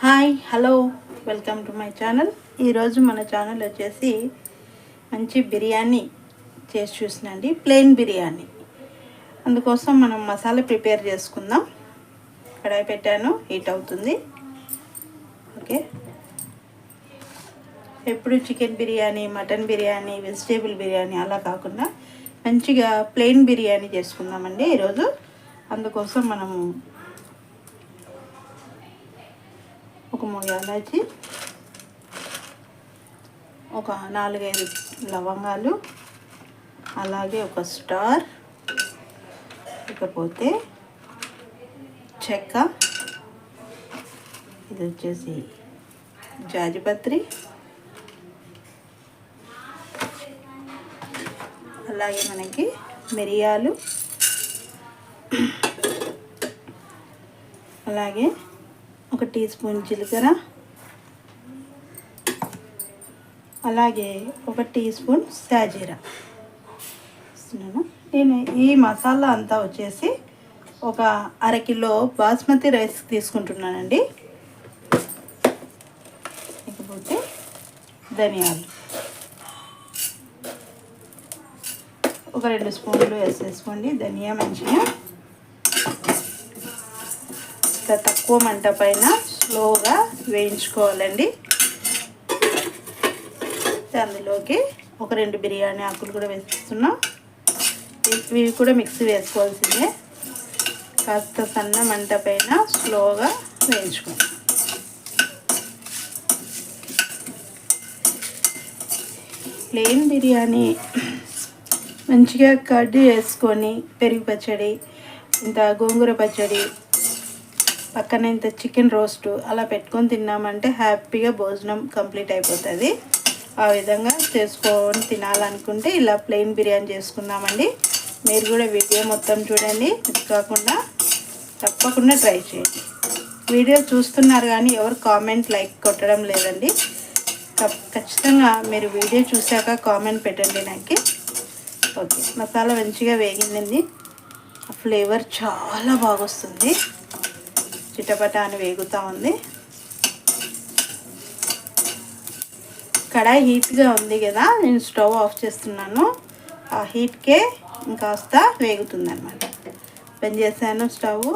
Hi hello welcome to my channel. ఈరోజు మన channel వచ్చేసి మంచి బిర్యానీ చేసి చూసినండి, ప్లెయిన్ బిర్యానీ. అందుకోసం మనం మసాలా ప్రిపేర్ చేసుకుందాం. కడాయి పెట్టాను, హీట్ అవుతుంది. ఓకే, ఎప్పుడు chicken biryani, mutton biryani, vegetable biryani అలా కాకుండా మంచిగా ప్లెయిన్ బిర్యానీ చేసుకుందామండి ఈరోజు. అందుకోసం మనము ఒక 3 యాలచి, ఒక 4-5 లవంగాలు, అలాగే ఒక స్టార్, ఇకపోతే చెక్క, ఇది వచ్చేసి జాజిపత్రి, అలాగే మనకి మిరియాలు, అలాగే 1 టీ స్పూన్ జీలకర్ర, అలాగే 1 టీ స్పూన్ సాజీరా ఇస్తున్నాను. నేను ఈ మసాలా అంతా వచ్చేసి ఒక 1/2 కిలో బాస్మతి రైస్ తీసుకుంటున్నానండి. ఇకపోతే ధనియాలు ఒక 2 స్పూన్లు వేసేసుకోండి. ధనియా మంచిగా తక్కువ మంట పైన స్లోగా వేయించుకోవాలండి. అందులోకి ఒక 2 బిర్యానీ ఆకులు కూడా వేస్తున్నాం. ఇవి కూడా మిక్సీ వేసుకోవాల్సిందే. కాస్త సన్న మంట పైన స్లోగా వేయించుకోండి. ప్లెయిన్ బిర్యానీ మంచిగా కర్రీ వేసుకొని, పెరుగు పచ్చడి, ఇంత గోంగూర పచ్చడి, పక్కన ఇంత చికెన్ రోస్ట్ అలా పెట్టుకొని తిన్నామంటే హ్యాపీగా భోజనం కంప్లీట్ అయిపోతుంది. ఆ విధంగా చేసుకొని తినాలనుకుంటే ఇలా ప్లెయిన్ బిర్యానీ చేసుకుందామండి. మీరు కూడా వీడియో మొత్తం చూడండి, మిస్ కాకుండా తప్పకుండా ట్రై చేయండి. వీడియో చూస్తున్నారు కానీ ఎవరు కామెంట్ లైక్ కొట్టడం లేదండి. ఖచ్చితంగా మీరు వీడియో చూశాక కామెంట్ పెట్టండి నాకు. ఓకే, మసాలా మంచిగా వేగిందండి. ఫ్లేవర్ చాలా బాగా వస్తుంది. చిటపట అని వేగుతూ ఉంది. కడాయి హీట్గా ఉంది కదా, నేను స్టవ్ ఆఫ్ చేస్తున్నాను. ఆ హీట్కే ఇంకాస్త వేగుతుంది అనమాట. బంద్ చేశాను స్టవ్.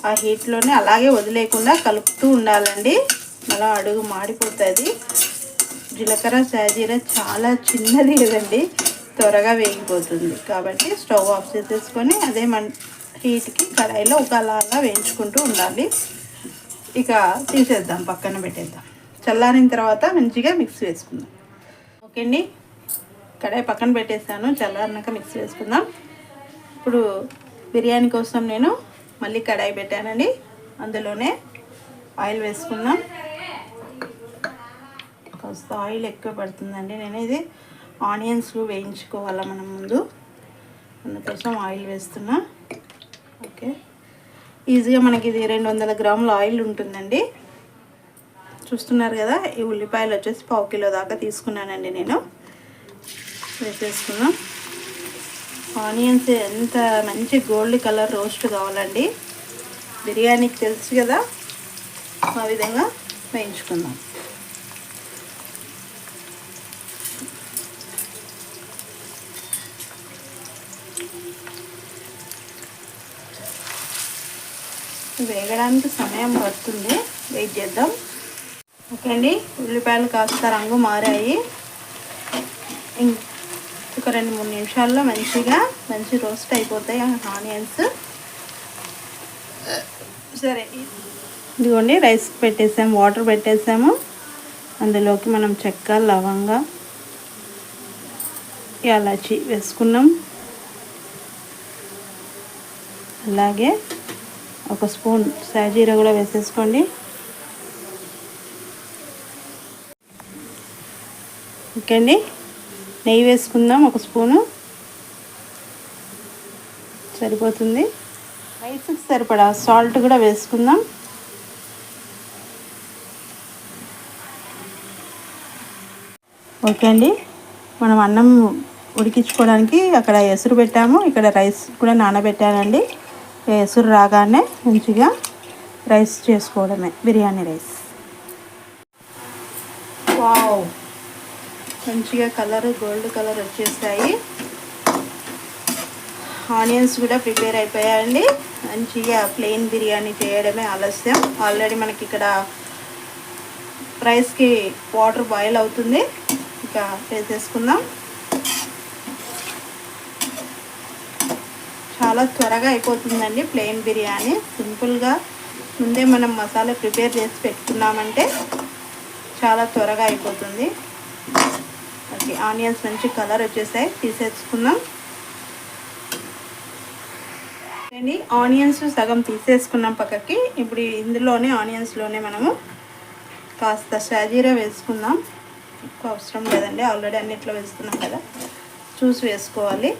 ఆ హీట్లోనే అలాగే వదిలేకుండా కలుపుతూ ఉండాలండి, అలా అడుగు మాడిపోతుంది. జీలకర్ర సాజీరా చాలా చిన్నది కదండి, త్వరగా వేగిపోతుంది. కాబట్టి స్టవ్ ఆఫ్ చేసేసుకొని అదే హీట్కి కడాయిలో ఒక అలా వేయించుకుంటూ ఉండాలి. ఇక తీసేద్దాం, పక్కన పెట్టేద్దాం. చల్లారిన తర్వాత మంచిగా మిక్స్ వేసుకుందాం. ఓకే అండి, కడాయి పక్కన పెట్టేసాను. చల్లారినాక మిక్స్ వేసుకుందాం. ఇప్పుడు బిర్యానీ కోసం నేను మళ్ళీ కడాయి పెట్టానండి. అందులోనే ఆయిల్ వేసుకుందాం. కాస్త ఆయిల్ ఎక్కువ పడుతుందండి. నేను ఇది ఆనియన్స్ వేయించుకోవాలా మనం ముందు, అందుకోసం ఆయిల్ వేస్తున్నా. ఓకే, ఈజీగా మనకి ఇది 200 గ్రాముల ఆయిల్ ఉంటుందండి. చూస్తున్నారు కదా, ఈ ఉల్లిపాయలు వచ్చేసి 1/2 కిలో దాకా తీసుకున్నానండి నేను. వేసేసుకున్నాం. ఆనియన్స్ ఎంత మంచి గోల్డ్ కలర్ రోస్ట్ కావాలండి బిర్యానీకి, తెలుసు కదా. ఆ విధంగా వేయించుకుందాం. వేగడానికి సమయం పడుతుంది, వెయిట్ చేద్దాం. ఓకే అండి, ఉల్లిపాయలు కాస్త రంగు మారాయి. ఒక 2-3 నిమిషాల్లో మంచి రోస్ట్ అయిపోతాయి ఆనియన్స్. సరే, ఇదిగోండి రైస్ పెట్టేసాము, వాటర్ పెట్టేసాము. అందులోకి మనం చెక్క, లవంగా, యాలచి వేసుకున్నాం. అలాగే 1 స్పూన్ సాజీరా కూడా వేసేసుకోండి. ఓకే అండి, నెయ్యి వేసుకుందాం. 1 స్పూను సరిపోతుంది. రైస్కి సరిపడా సాల్ట్ కూడా వేసుకుందాం. ఓకే అండి, మనం అన్నం ఉడికించుకోవడానికి అక్కడ ఎసురు పెట్టాము, ఇక్కడ రైస్ కూడా నానబెట్టానండి. ఎసురు రాగానే మంచిగా రైస్ చేసుకోవడమే, బిర్యానీ రైస్. వావ్, మంచిగా కలర్ గోల్డ్ కలర్ వచ్చేసాయి. ఆనియన్స్ కూడా ప్రిపేర్ అయిపోయాయండి. మంచిగా ప్లెయిన్ బిర్యానీ చేయడమే ఆలస్యం. ఆల్రెడీ మనకి ఇక్కడ రైస్కి వాటర్ బాయిల్ అవుతుంది. ఇక వేసేసుకుందాం. చాలా త్వరగా అయిపోతుందండి ప్లెయిన్ బిర్యానీ. సింపుల్గా ముందే మనం మసాలా ప్రిపేర్ చేసి పెట్టుకున్నామంటే చాలా త్వరగా అయిపోతుంది. ఓకే, ఆనియన్స్ మంచి కలర్ వచ్చేసాయి, తీసేసుకుందాం. ఆనియన్స్ సగం తీసేసుకున్నాం పక్కకి. ఇప్పుడు ఇందులోనే ఆనియన్స్లోనే మనము కాస్త షాజీరా వేసుకుందాం. ఎక్కువ అవసరం లేదండి, ఆల్రెడీ అన్నిట్లో వేస్తున్నాం కదా, చూసి వేసుకోవాలి.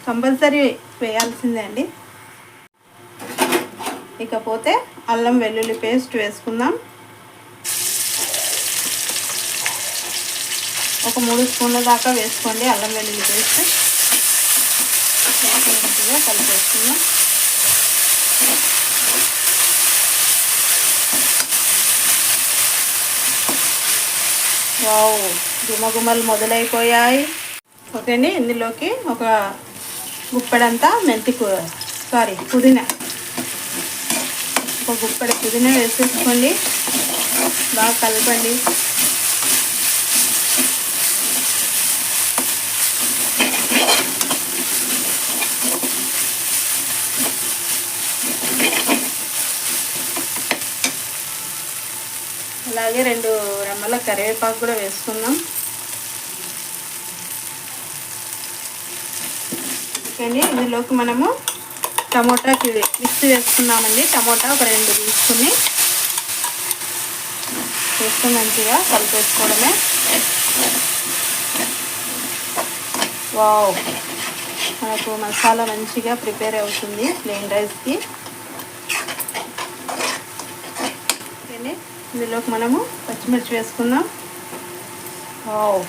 కంపల్సరీ వేయాల్సిందే అండి. ఇకపోతే అల్లం వెల్లుల్లి పేస్ట్ వేసుకుందాం. ఒక 3 స్పూన్ల దాకా వేసుకోండి అల్లం వెల్లుల్లి పేస్ట్. కలిపేసుకుందాం. వావ్, గుమగుమలు మొదలైపోయాయి. ఓకే అండి, ఇందులోకి ఒక గుప్పెడంతా పుదీనా, ఒక గుప్పెడు పుదీనా వేసేసుకోండి. బాగా కలపండి. అలాగే 2 రెమ్మల కరివేపాకు కూడా వేసుకుందాం. ఓకే అండి, ఇందులోకి మనము టమోటాకి మిక్సీ వేసుకున్నామండి. టమోటా ఒక 2 తీసుకుని మంచిగా కలిపేసుకోవడమే. వావ్, మనకు మసాలా మంచిగా ప్రిపేర్ అవుతుంది ప్లెయిన్ రైస్కి. ఓకే, ఇందులోకి మనము పచ్చిమిర్చి వేసుకుందాం. వావ్,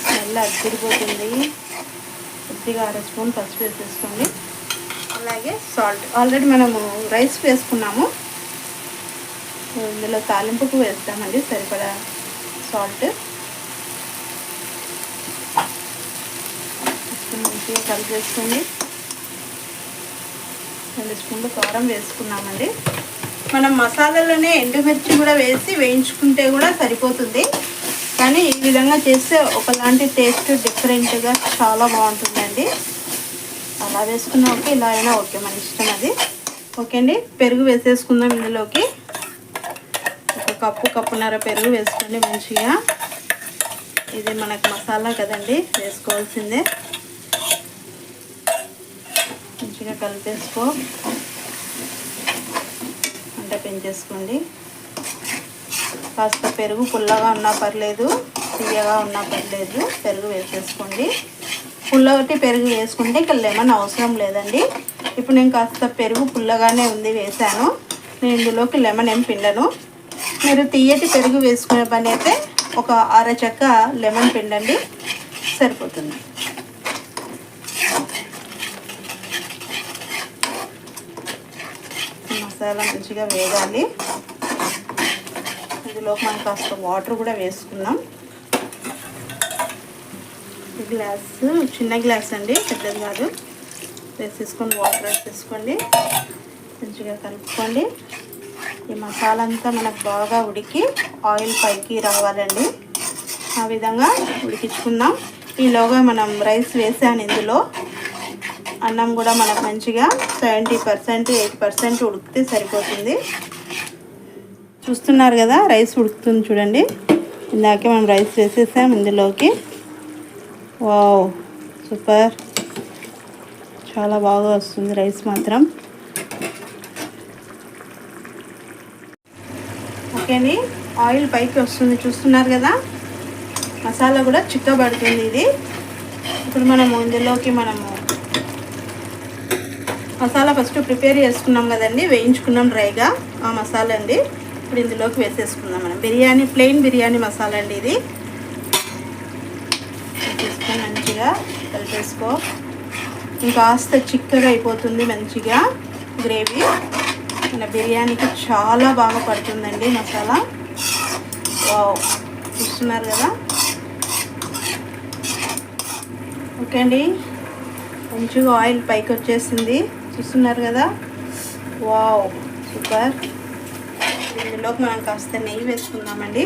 స్మెల్ అదిరిపోతుంది. కొద్దిగా 1/2 స్పూన్ పసుపు వేసేసుకోండి. అలాగే సాల్ట్, ఆల్రెడీ మనము రైస్ వేసుకున్నాము. ఇందులో తాలింపుకు వేస్తామండి సరిపడా సాల్ట్. మంచిగా కలిపేసుకోండి. 2 స్పూన్లు కారం వేసుకున్నామండి. మనం మసాలాలోనే ఎండుమిర్చి కూడా వేసి వేయించుకుంటే కూడా సరిపోతుంది. కానీ ఈ విధంగా చేస్తే ఒకలాంటి టేస్ట్ డిఫరెంట్గా చాలా బాగుంటుందండి. అలా వేసుకున్నా ఓకే, ఇలా అయినా ఓకే, మన ఇష్టం అది. ఓకే అండి, పెరుగు వేసేసుకుందాం. ఇందులోకి ఒక కప్పున్నర పెరుగు వేసుకోండి మంచిగా. ఇది మనకు మసాలా కదండి, వేసుకోవాల్సిందే. మంచిగా కలిపేసుకో, అంటే పెంచేసుకోండి. కాస్త పెరుగు పుల్లగా ఉన్నా పర్లేదు, తీయగా ఉన్నా పర్లేదు, పెరుగు వేసేసుకోండి. పుల్లటి పెరుగు వేసుకుంటే ఇక్కడ లెమన్ అవసరం లేదండి. ఇప్పుడు నేను కాస్త పెరుగు పుల్లగానే ఉంది వేసాను. నేను ఇందులోకి లెమన్ ఏం పిండను. మీరు తీయటి పెరుగు వేసుకునే పని అయితే ఒక అరచెక్క లెమన్ పిండండి, సరిపోతుంది. మసాలా మంచిగా వేగాలి. ఇందులోకి మనం కాస్త వాటర్ కూడా వేసుకుందాం. గ్లాసు, చిన్న గ్లాస్ అండి, పెద్దది కాదు, వేసేసుకొని వాటర్ వేసేసుకోండి. మంచిగా కలుపుకోండి. ఈ మసాలా అంతా మనకు బాగా ఉడికి ఆయిల్ పైకి రావాలండి. ఆ విధంగా ఉడికించుకుందాం. ఈలోగా మనం రైస్ వేసాను. ఇందులో అన్నం కూడా మనకు మంచిగా 70% 80% ఉడికితే సరిపోతుంది. చూస్తున్నారు కదా, రైస్ ఉడుకుతుంది చూడండి. ఇందాకే మనం రైస్ వేసేసాం ఇందులోకి. వావ్, సూపర్, చాలా బాగా వస్తుంది రైస్ మాత్రం. ఓకే అండి, ఆయిల్ పైకి వస్తుంది చూస్తున్నారు కదా, మసాలా కూడా చిక్కబడుతుంది ఇది. ఇప్పుడు మనము ఇందులోకి మసాలా ఫస్ట్ ప్రిపేర్ చేసుకున్నాం కదండి, వేయించుకున్నాం డ్రైగా, ఆ మసాలా అండి ఇప్పుడు ఇందులోకి వేసేసుకుందాం. మనం ప్లెయిన్ బిర్యానీ మసాలా అండి ఇది. వేసేసుకొని మంచిగా కలిపేసుకో. ఇంకాస్త చిక్కగా అయిపోతుంది మంచిగా గ్రేవీ. మన బిర్యానీకి చాలా బాగా పడుతుందండి మసాలా. వావ్, చూస్తున్నారు కదా. ఓకే అండి, మంచిగా ఆయిల్ పైకి వచ్చేసింది, చూస్తున్నారు కదా. Wow, super. ఇందులోకి మనం కాస్త నెయ్యి వేసుకుందామండి.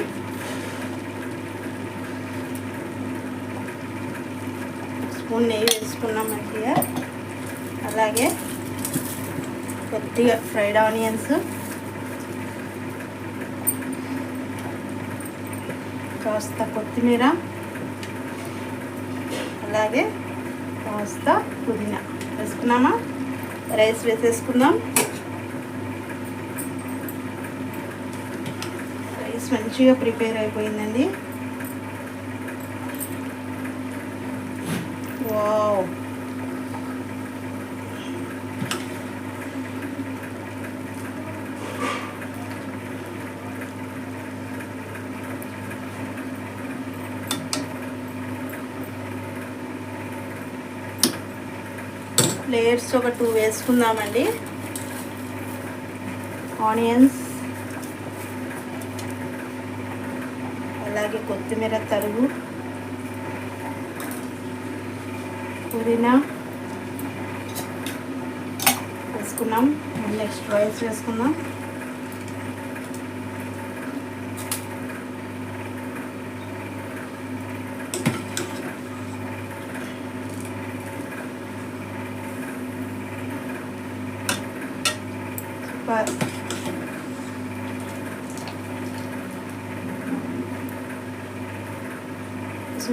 స్పూన్ నెయ్యి వేసుకున్నాం మంచిగా. అలాగే కొద్దిగా ఫ్రైడ్ ఆనియన్స్, కాస్త కొత్తిమీర, అలాగే కాస్త పుదీనా వేసుకున్నామా. రైస్ వేసేసుకుందాం. రైస్ మంచిగా ప్రిపేర్ అయిపోయిందండి. వావ్, లేయర్స్ ఒక 2 వేసుకుందామండి. ఆనియన్స్, అలాగే కొత్తిమీర తరుగు, పుదీనా వేసుకున్నాం. నెక్స్ట్ రైస్ వేసుకుందాం.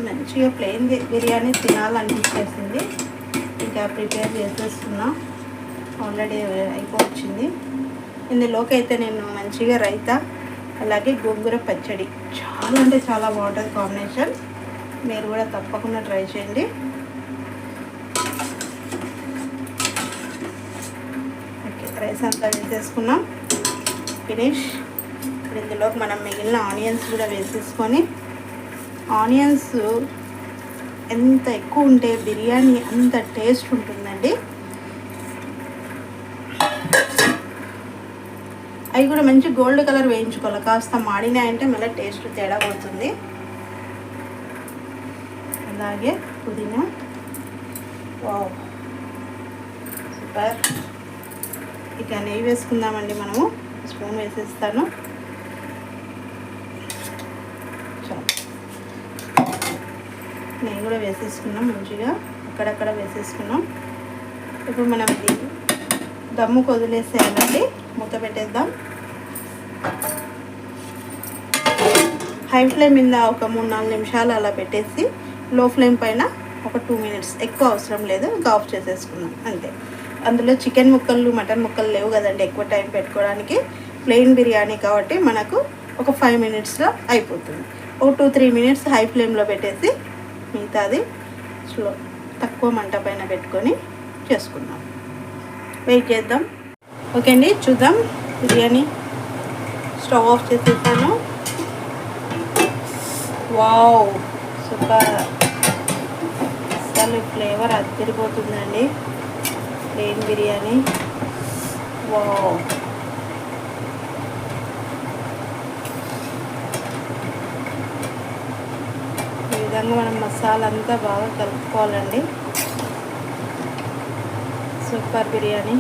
మంచిగా ప్లెయిన్ బిర్యానీ తినాలనిపించేసింది. ఇంకా ప్రిపేర్ చేసేస్తున్నా, ఆల్రెడీ అయిపోవచ్చింది. ఇందులోకి అయితే నేను మంచిగా రైతా, అలాగే గోంగూర పచ్చడి, చాలా అంటే చాలా బాగుంటుంది కాంబినేషన్. మీరు కూడా తప్పకుండా ట్రై చేయండి. ఓకే, రైస్ అంతా వేసేసుకున్నాం, ఫినిష్. ఇందులోకి మనం మిగిలిన ఆనియన్స్ కూడా వేసేసుకొని, ఆనియన్స్ ఎంత ఎక్కువ ఉంటే బిర్యానీ అంత టేస్ట్ ఉంటుందండి. అవి కూడా మంచి గోల్డ్ కలర్ వేయించుకోవాలి, కాస్త మాడినాయంటే మళ్ళీ టేస్ట్ తేడా పడుతుంది. అలాగే పుదీనా, వావ్, సూపర్. ఇక నెయ్యి వేసుకుందామండి. మనము స్పూన్ వేసేస్తాను. నెయ్యి కూడా వేసేసుకున్నాం, మంచిగా అక్కడక్కడ వేసేసుకున్నాం. ఇప్పుడు మనం ఇది దమ్ముకు వదిలేసేయాలండి. మూత పెట్టేద్దాం. హై ఫ్లేమ్ మీద ఒక 3-4 నిమిషాలు అలా పెట్టేసి, లో ఫ్లేమ్ పైన ఒక 2 మినిట్స్, ఎక్కువ అవసరం లేదు, ఇంకా ఆఫ్ చేసేసుకున్నాం అంతే. అందులో చికెన్ ముక్కలు, మటన్ ముక్కలు లేవు కదండి ఎక్కువ టైం పెట్టుకోవడానికి. ప్లెయిన్ బిర్యానీ కాబట్టి మనకు ఒక 5 మినిట్స్లో అయిపోతుంది. ఒక 2-3 మినిట్స్ హై ఫ్లేమ్లో పెట్టేసి మిగతాది స్లో, తక్కువ మంట పైన పెట్టుకొని చేసుకుందాం. వెయిట్ చేద్దాం. ఓకే అండి, చూద్దాం. బిర్యానీ స్టవ్ ఆఫ్ చేసేసాను. Wow, super. అసలు ఫ్లేవర్ అదిరిపోతుందండి ప్లెయిన్ బిర్యానీ. వావ్, ఈ విధంగా మనం మసాలా అంతా బాగా కలుపుకోవాలండి. సూపర్ బిర్యానీ.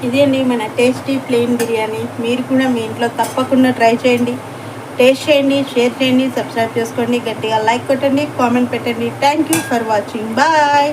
ఇదే అండి మన టేస్టీ ప్లెయిన్ బిర్యానీ. మీరు కూడా మీ ఇంట్లో తప్పకుండా ట్రై చేయండి, టేస్ట్ చేయండి, షేర్ చేయండి, సబ్స్క్రైబ్ చేసుకోండి, గట్టిగా లైక్ కొట్టండి, కామెంట్ పెట్టండి. Thank you for watching. Bye.